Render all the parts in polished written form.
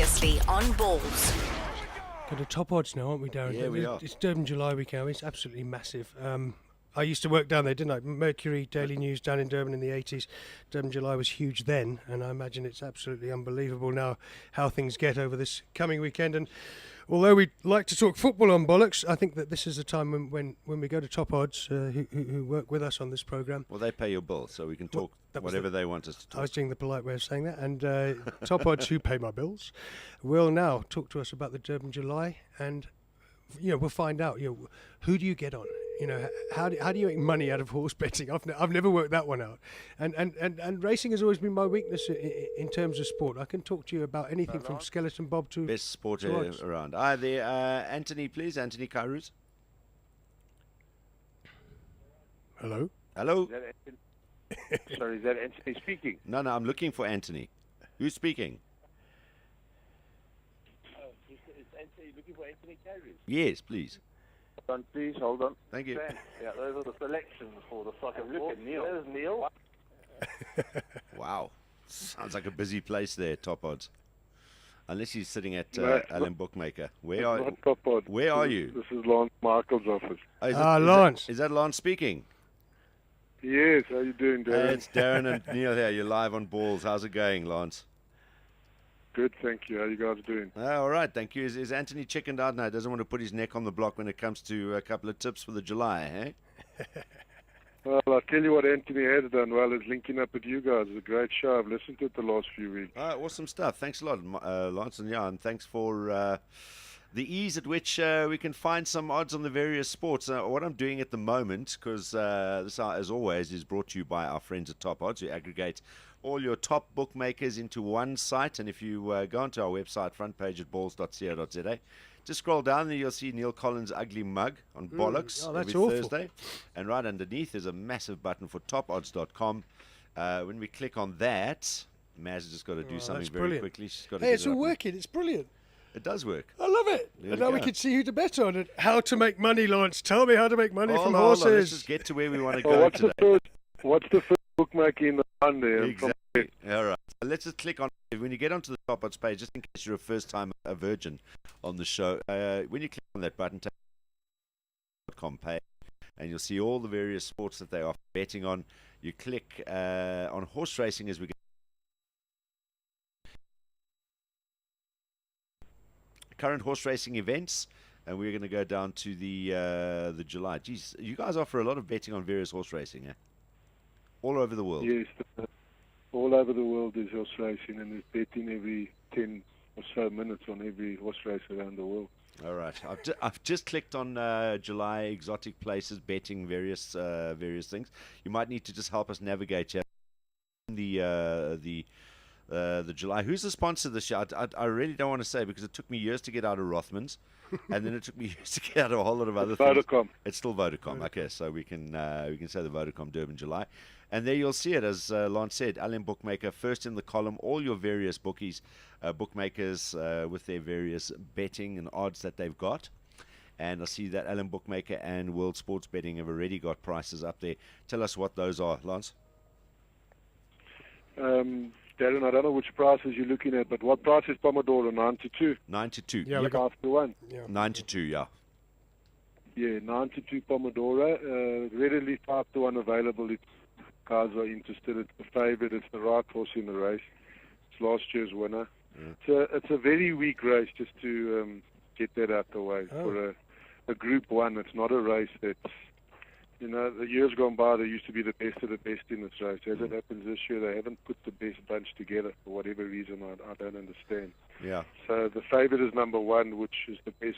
Previously on Balls. Got the top odds now, aren't we, Darren? Yeah, we are. It's Durban July weekend. It's absolutely massive. I used to work down there, didn't I? Mercury Daily News down in Durban in the 80s. Durban July was huge then, and I imagine it's absolutely unbelievable now how things get over this coming weekend. And although we'd like to talk football on Bollockz, I think that this is a time when we go to top odds, who work with us on this programme. Well, they pay your bill, so we can talk whatever they want us to talk. I was doing the polite way of saying that. And top odds, who pay my bills, will now talk to us about the Durban July, and we'll find out. Who do you get on? How do you make money out of horse betting? I've never worked that one out. And racing has always been my weakness in terms of sport. I can talk to you about anything from skeleton bob to best sport odds. around. There, Anthony, please, Anthony Kairuz. Hello. Hello. Sorry, is that Anthony speaking? No, I'm looking for Anthony. Who's speaking? Is Anthony looking for Anthony Carriers? Yes, please. Hold on, please, hold on. Thank you. Yeah, those are the selections for the soccer. Look at Neal. There's Neal. Wow. Sounds like a busy place there, top odds. Unless he's sitting at Alan Bookmaker. Where are you? This is Lance Michael's office. Oh, Lance. Is that Lance speaking? Yes, how you doing, Darren? It's Darren and Neal here. You're live on Balls. How's it going, Lance? Good, thank you. How you guys doing? All right, thank you. Is Anthony chickened out now? Doesn't want to put his neck on the block when it comes to a couple of tips for the July, eh? Well, I'll tell you what Anthony has done well is linking up with you guys. It's a great show. I've listened to it the last few weeks. Awesome stuff. Thanks a lot, Lance, and thanks for the ease at which we can find some odds on the various sports. What I'm doing at the moment, because this, as always, is brought to you by our friends at Top Odds, who aggregate all your top bookmakers into one site. And if you go onto our website, front page at balls.co.za, just scroll down and you'll see Neil Collins' ugly mug on Bollockz every Thursday. And right underneath is a massive button for tokodds.com. When we click on that, Maz has just got to do something very quickly. She's got to it's all working. It's brilliant. It does work. I love it. And now we can see who to bet on and how to make money, Lance. Tell me how to make money from horses. Let's just get to where we want to go today. What's the first bookmaker in the run there? Exactly. All right. So let's just click on. When you get onto the top odds page, just in case you're a first-time virgin on the show, when you click on that button, take .com page, and you'll see all the various sports that they are betting on. You click on horse racing as we get. Current horse racing events, and we're going to go down to the July. Geez, you guys offer a lot of betting on various horse racing, eh? All over the world. Yes, all over the world is horse racing, and there's betting every 10 or so minutes on every horse race around the world. All right, I've just clicked on July exotic places betting various things. You might need to just help us navigate here. The July. Who's the sponsor this year? I really don't want to say because it took me years to get out of Rothmans, and then it took me years to get out of a whole lot of other things. Vodacom. It's still Vodacom. Okay, so we can say the Vodacom Durban July, and there you'll see it as Lance said. Alan Bookmaker first in the column. All your various bookmakers with their various betting and odds that they've got. And I see that Alan Bookmaker and World Sports Betting have already got prices up there. Tell us what those are, Lance. Darren, I don't know which prices you're looking at, but what price is Pomodoro? 92? 92. Yeah, yep. 5 to 1. Yeah. 92, yeah. Yeah, 92 Pomodoro. Readily 5 to 1 available if guys are interested. It's the favorite. It's the right horse in the race. It's last year's winner. Yeah. It's a very weak race, just to get that out the way. For a Group 1, it's not a race that's, the years gone by, there used to be the best of the best in this race. As it happens this year, they haven't put the best bunch together for whatever reason. I don't understand. Yeah. So the favourite is number 1, which is is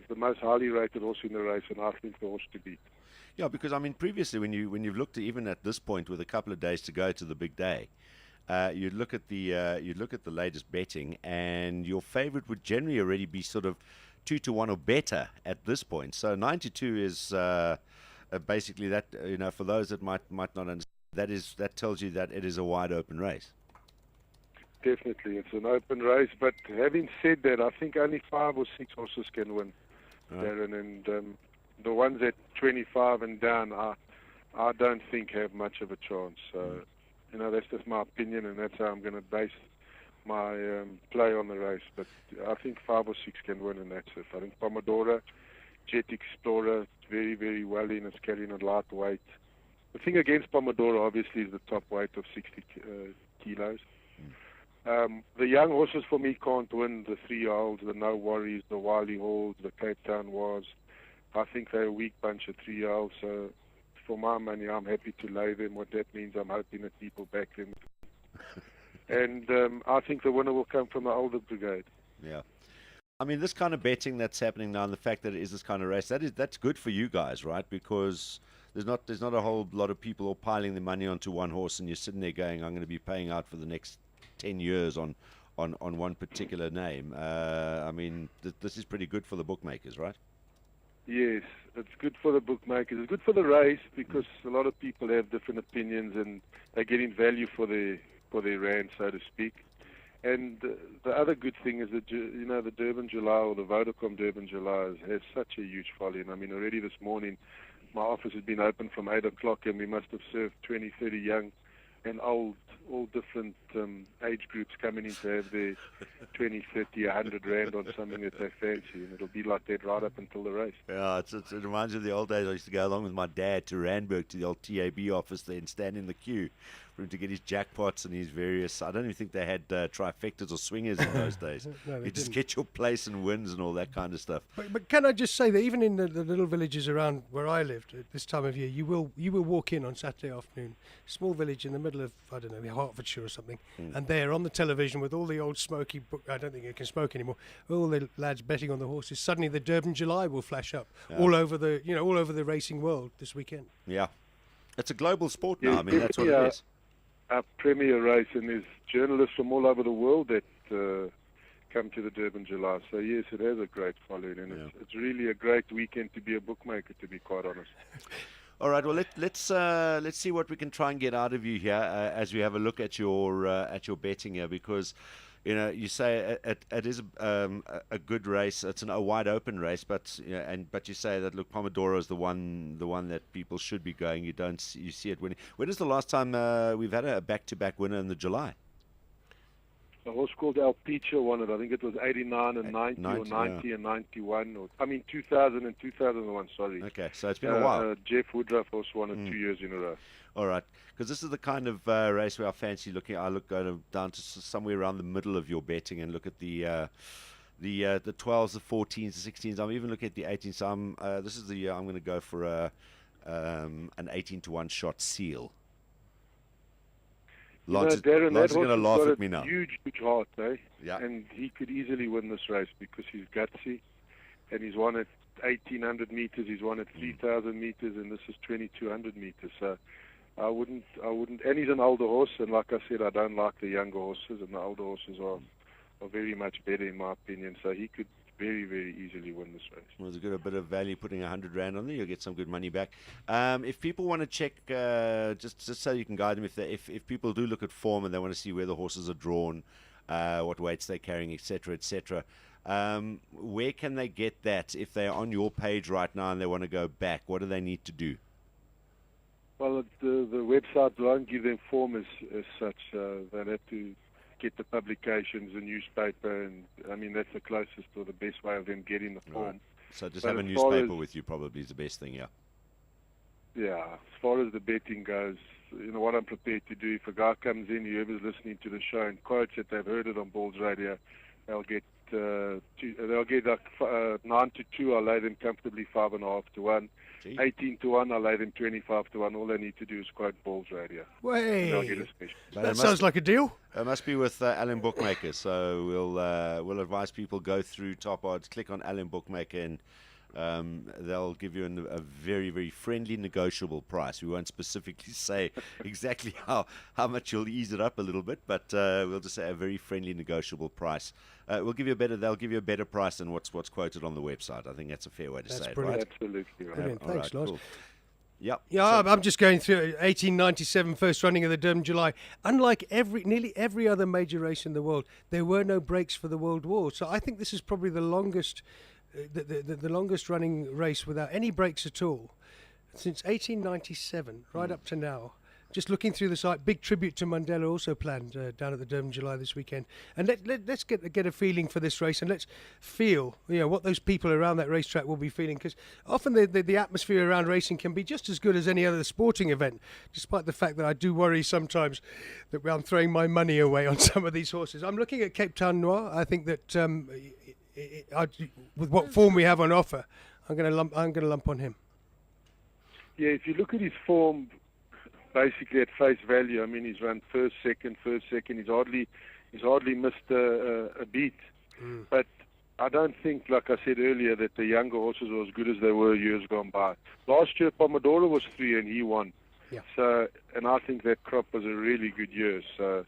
the most highly rated horse in the race, and I think the horse to beat. Yeah, because I mean, previously when you've looked at, even at this point with a couple of days to go to the big day, you look at the latest betting, and your favourite would generally already be sort of 2 to 1 or better at this point. So 92 is. Basically, that for those that might not understand, that tells you that it is a wide open race. Definitely, it's an open race. But having said that, I think only 5 or 6 horses can win, Darren, and the ones at 25 and down, I don't think have much of a chance. So, that's just my opinion, and that's how I'm going to base play on the race, but I think 5 or 6 can win, and that's it. I think Pomodoro, Jet Explorer, very, very well in. It's carrying a lightweight. The thing against Pomodoro, obviously, is the top weight of 60 kilos. The young horses, for me, can't win. The 3-year-olds, the No Worries, the Wiley Halls, the Cape Town Wars. I think they're a weak bunch of 3-year-olds, so for my money, I'm happy to lay them. What that means, I'm hoping that people back them. And I think the winner will come from the older brigade. Yeah. I mean, this kind of betting that's happening now, and the fact that it is this kind of race, that's good for you guys, right? Because there's not a whole lot of people all piling their money onto one horse, and you're sitting there going, I'm going to be paying out for the next 10 years on one particular name. I mean, this is pretty good for the bookmakers, right? Yes, it's good for the bookmakers. It's good for the race because a lot of people have different opinions and they're getting value for their rand, so to speak. And the other good thing is that, the Durban July, or the Vodacom Durban July, has such a huge following. I mean, already this morning, my office has been open from 8 o'clock, and we must have served 20, 30 young and old, all different age groups coming in to have their 20, 30, 100 rand on something that they fancy. And it'll be like that right up until the race. Yeah, it reminds me of the old days. I used to go along with my dad to Randburg, to the old TAB office there, and stand in the queue for him to get his jackpots and his various. I don't even think they had trifectas or swingers in those days. No, you just get your place and wins and all that kind of stuff. But can I just say that even in the little villages around where I lived at this time of year, you will walk in on Saturday afternoon, small village in the middle of, I don't know, Hertfordshire or something, and there on the television with all the old smoky I don't think you can smoke anymore, all the lads betting on the horses. Suddenly the Durban July will flash up all over the racing world this weekend. Yeah, it's a global sport now. Yeah, I mean, that's what it is. A premier race, and there's journalists from all over the world that come to the Durban July. So yes, it has a great following, and it's really a great weekend to be a bookmaker, to be quite honest. All right, well let's see what we can try and get out of you here as we have a look at your betting here, because you say it is a good race. It's a wide open race, but you say that, look, Pomodoro is the one that people should be going. You see it winning. When is the last time we've had a back-to-back winner in the July? A horse called El Picho won it. I think it was 89 and 90 or 90 and 91. 2000 and 2001, sorry. Okay, so it's been a while. Jeff Woodruff also won it 2 years in a row. All right, because this is the kind of race where I fancy looking. I look down to somewhere around the middle of your betting and look at the 12s, the 14s, the 16s. I'm even looking at the 18s. So this is the year I'm going to go for an 18-1 shot Seal. Lance is going to laugh at me now. Huge heart, eh? Yeah. And he could easily win this race because he's gutsy, and he's won at 1,800 meters. He's won at 3,000 meters, and this is 2,200 meters. So I wouldn't. And he's an older horse, and like I said, I don't like the younger horses, and the older horses are very much better in my opinion. So he could very, very easily win this race. Well, there's a bit of value putting 100 rand on there. You'll get some good money back. If people want to check, just so you can guide them, if people do look at form and they want to see where the horses are drawn, what weights they're carrying, etc., etc., where can they get that? If they're on your page right now and they want to go back, what do they need to do? Well, the website won't give them form as such. They'll have to get the publications, the newspaper, and I mean that's the closest or the best way of them getting the form. Right. So just have a newspaper with you probably is the best thing, yeah. Yeah, as far as the betting goes, what I'm prepared to do. If a guy comes in, whoever's listening to the show, and quotes that they've heard it on Balls Radio, they'll get like 9 to 2. I'll lay them comfortably 5.5 to 1. 18 to 1, I'll lay them 25 to 1. All they need to do is quote Balls Radio. Way, they'll get a special. that sounds like a deal. It must be with Allen Bookmaker. So we'll advise people go through Top Odds, click on Allen Bookmaker, and they'll give you a very, very friendly, negotiable price. We won't specifically say exactly how much you'll ease it up a little bit, but we'll just say a very friendly, negotiable price. They'll give you a better price than what's quoted on the website. I think that's a fair way to say it, right? Absolutely right. Brilliant. Thanks, right, Lars. cool. Yep. Yeah, I'm just going through 1897 first running of the Durban July. Unlike nearly every other major race in the world, there were no breaks for the World War. So I think this is probably the longest running race without any breaks at all since 1897 right up to now. just looking through the site, big tribute to Mandela also planned down at the Durban July this weekend. And let's get a feeling for this race, and let's feel what those people around that racetrack will be feeling, because often the atmosphere around racing can be just as good as any other sporting event, despite the fact that I do worry sometimes that I'm throwing my money away on some of these horses. I'm looking at Cape Town Noir. I think that with what form we have on offer, I'm going to lump on him. Yeah, if you look at his form, basically at face value, I mean, he's run first, second. He's hardly missed a beat. But I don't think, like I said earlier, that the younger horses were as good as they were years gone by. Last year, Pomodoro was 3 and he won. Yeah. So, and I think that crop was a really good year. So,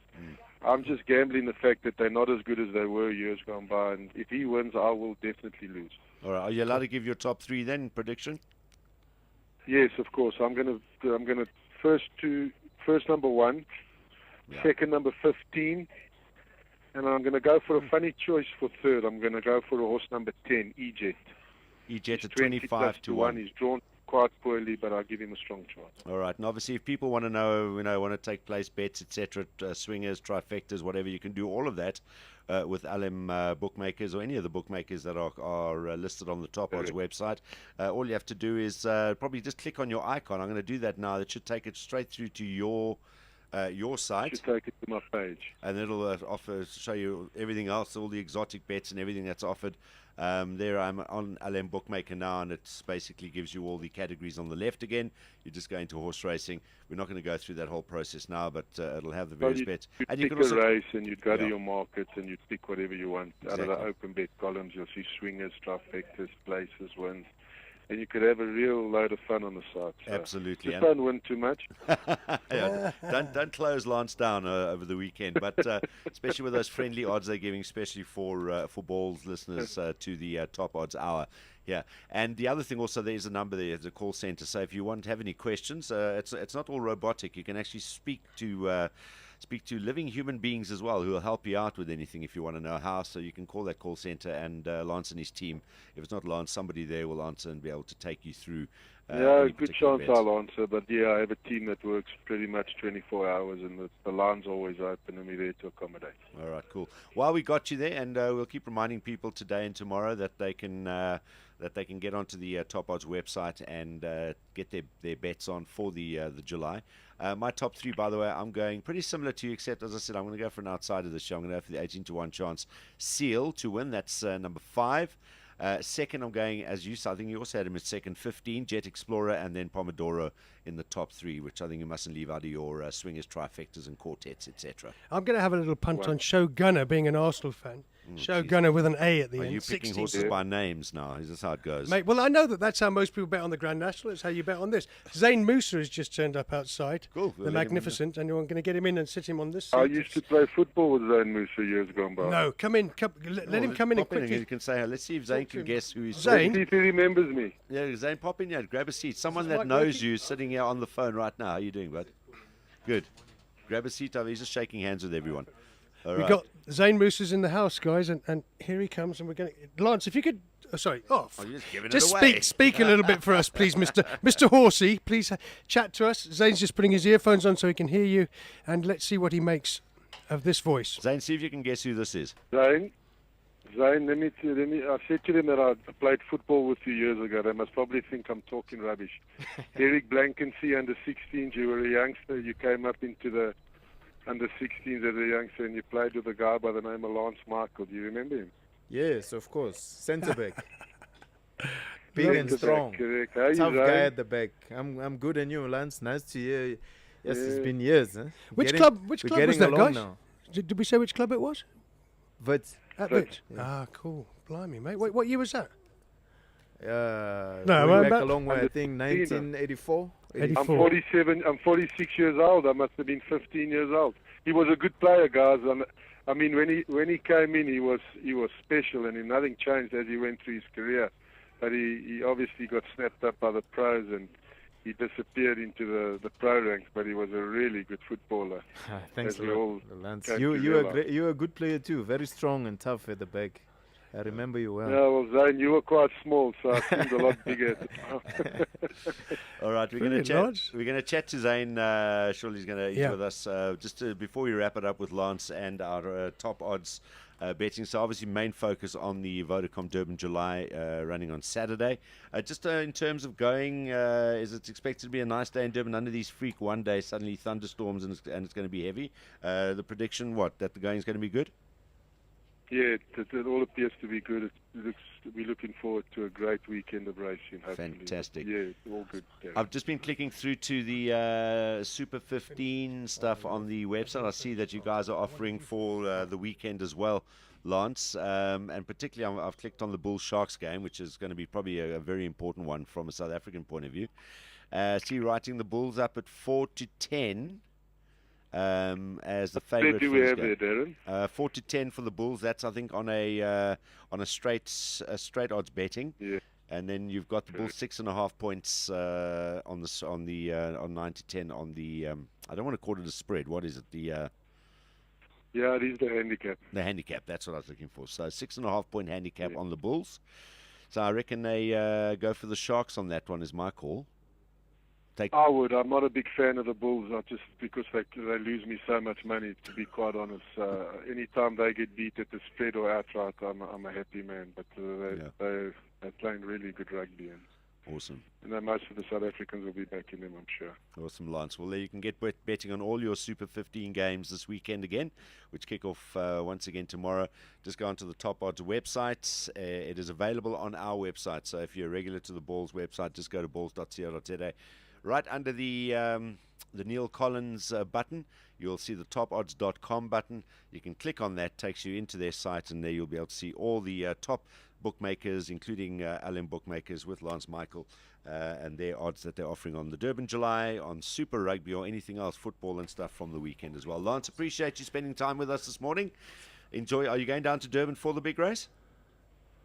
I'm just gambling the fact that they're not as good as they were years gone by. And if he wins, I will definitely lose. All right. Are you allowed to give your top 3 then? Prediction? Yes, of course. I'm gonna first number 1, second number 15, and I'm gonna go for a funny choice for third. I'm gonna go for a horse number 10, E-Jet. E-Jet at 25 to 1. He's drawn quite poorly, but I'll give him a strong chance. All right. And obviously, if people want to know, want to take place bets, etc., swingers, trifectas, whatever, you can do all of that with LM bookmakers or any of the bookmakers that are listed on the Top Odds website. All you have to do is probably just click on your icon. I'm going to do that now. That should take it straight through to your site. Should take it to my page. And it'll show you everything else, all the exotic bets and everything that's offered. There I'm on LM Bookmaker now, and it basically gives you all the categories on the left again. You just go into horse racing. We're not going to go through that whole process now, but it'll have the various bets. And you pick a race, and you'd go to your markets, and you'd pick whatever you want. Out of the open bet columns, you'll see swingers, trifectas, places, wins. And you could have a real load of fun on the site. So Absolutely. Just don't win too much. Don't close Lance down over the weekend, but especially with those friendly odds they're giving, especially for Balls listeners to the Top Odds Hour. Yeah, and the other thing also, there's a number there, the call center. So if you want to have any questions, it's not all robotic. You can actually speak to living human beings as well, who will help you out with anything if you want to know how. So you can call that call center, and Lance and his team, if it's not Lance, somebody there will answer and be able to take you through. Good chance I'll answer, but I have a team that works pretty much 24 hours, and the line's always open, and we're there to accommodate. All right, cool. While we got you there, and we'll keep reminding people today and tomorrow that they can get onto the Top Odds website and get their bets on for the July. My top 3, by the way, I'm going pretty similar to you, except, as I said, I'm going to go for an outsider this show. I'm going to go for the 18 to 1 chance Seal to win. That's number 5. Second, I'm going, as you said, I think you also had him at second, 15, Jet Explorer, and then Pomodoro in the top 3, which I think you mustn't leave out of your swingers, trifectas, and quartets, etc. I'm going to have a little punt on Show Gunner, being an Arsenal fan. Show Gunner with an A at the end. Are you picking horses by names now? Is this how it goes? Mate, well, I know that's how most people bet on the Grand National. It's how you bet on this. Zane Musa has just turned up outside. Cool. The Magnificent. And you're going to get him in and sit him on this seat. I used to play football with Zane Musa years gone by. No, come in. Let him come in and quickly. You can say, let's see if Zane can guess who he's Zane? Let's see if he remembers me. Yeah, Zane, pop in here. Grab a seat. Someone that knows you sitting here on the phone right now. How you doing, bud? Good. Grab a seat over. He's just shaking hands with everyone. All right. Got Zane Moose's in the house, guys, and here he comes, and we're going to... Lance, if you could... you're just giving just it away. speak a little bit for us, please, Mr. Horsey. Please chat to us. Zane's just putting his earphones on so he can hear you, and let's see what he makes of this voice. Zane, see if you can guess who this is. Zane, let me. I said to them that I played football with you years ago. They must probably think I'm talking rubbish. Eric Blankensee, under 16s. You were a youngster. You came up into the under 16s as a youngster, and you played with a guy by the name of Lance Michael. Do you remember him? Yes, of course. Centre back. Big and strong. Correct. How you, Tough Zane? guy at the back. I'm good, and you, Lance. Nice to hear. Yes, it's been years. Huh? Which club was that, guys? Now. Did we say which club it was? Wits. At Wits. Yeah. Ah, cool. Blimey, mate. Wait, what year was that? Going back a long way. I think 1984. I'm 47. I'm 46 years old. I must have been 15 years old. He was a good player, guys. I mean, when he came in, he was special, and nothing changed as he went through his career. But he obviously got snapped up by the pros, and he disappeared into the pro ranks. But he was a really good footballer. Thanks a lot, Lance. You're a good player too. Very strong and tough at the back. I remember you well. Yeah, well, Zane, you were quite small, so I seemed a lot bigger at the time. All right, we're going to Brilliant, chat. Lance. We're going to chat to Zane. Surely he's going to eat with us. Before we wrap it up with Lance and our top odds betting. So obviously, main focus on the Vodacom Durban July running on Saturday. In terms of going, is it expected to be a nice day in Durban? None of these freak one day suddenly thunderstorms and it's going to be heavy. The prediction, that the going is going to be good. Yeah, it all appears to be good. We're looking forward to a great weekend of racing. Hopefully. Fantastic. Yeah, all good. Yeah. I've just been clicking through to the Super 15 stuff on the website. I see that you guys are offering for the weekend as well, Lance. And particularly, I've clicked on the Bull Sharks game, which is going to be probably a very important one from a South African point of view. See, writing the Bulls up at 4-10. As the favourite. Where do we have there, Darren? 4-10 for the Bulls. That's I think on a straight odds betting. Yeah. And then you've got the Bulls 6.5 points on 9-10 on the. I don't want to call it a spread. What is it? Yeah, it is the handicap. The handicap. That's what I was looking for. So 6.5 point handicap on the Bulls. So I reckon they go for the Sharks on that one. Is my call. I would. I'm not a big fan of the Bulls. Because they lose me so much money. To be quite honest, anytime they get beat at the spread or outright, I'm a happy man. But they're playing really good rugby, and Awesome. most of the South Africans will be back in them, I'm sure. Awesome, Lance. Well, there you can get betting on all your Super 15 games this weekend again, which kick off once again tomorrow. Just go onto the Top Odds website. It is available on our website. So if you're a regular to the Balls website, just go to balls.co.za. Right under the Neal Collins button, you'll see the tokodds.com button. You can click on that, takes you into their site, and there you'll be able to see all the top bookmakers, including LM Bookmakers with Lance Michael and their odds that they're offering on the Durban July, on Super Rugby, or anything else, football and stuff from the weekend as well. Lance, appreciate you spending time with us this morning. Enjoy. Are you going down to Durban for the big race?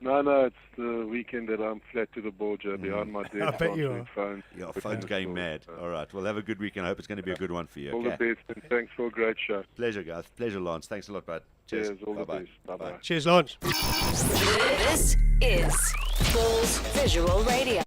No, it's the weekend that I'm flat to the ball, Joe, behind my desk. I bet you are. Phone. Your phone's going mad. All right. Well, have a good weekend. I hope it's going to be a good one for you. All the best, and thanks for a great show. Pleasure, guys. Pleasure, Lance. Thanks a lot, bud. Cheers. Cheers, all the Bye-bye. best. Bye-bye. Cheers, Lance. This is Bulls Visual Radio.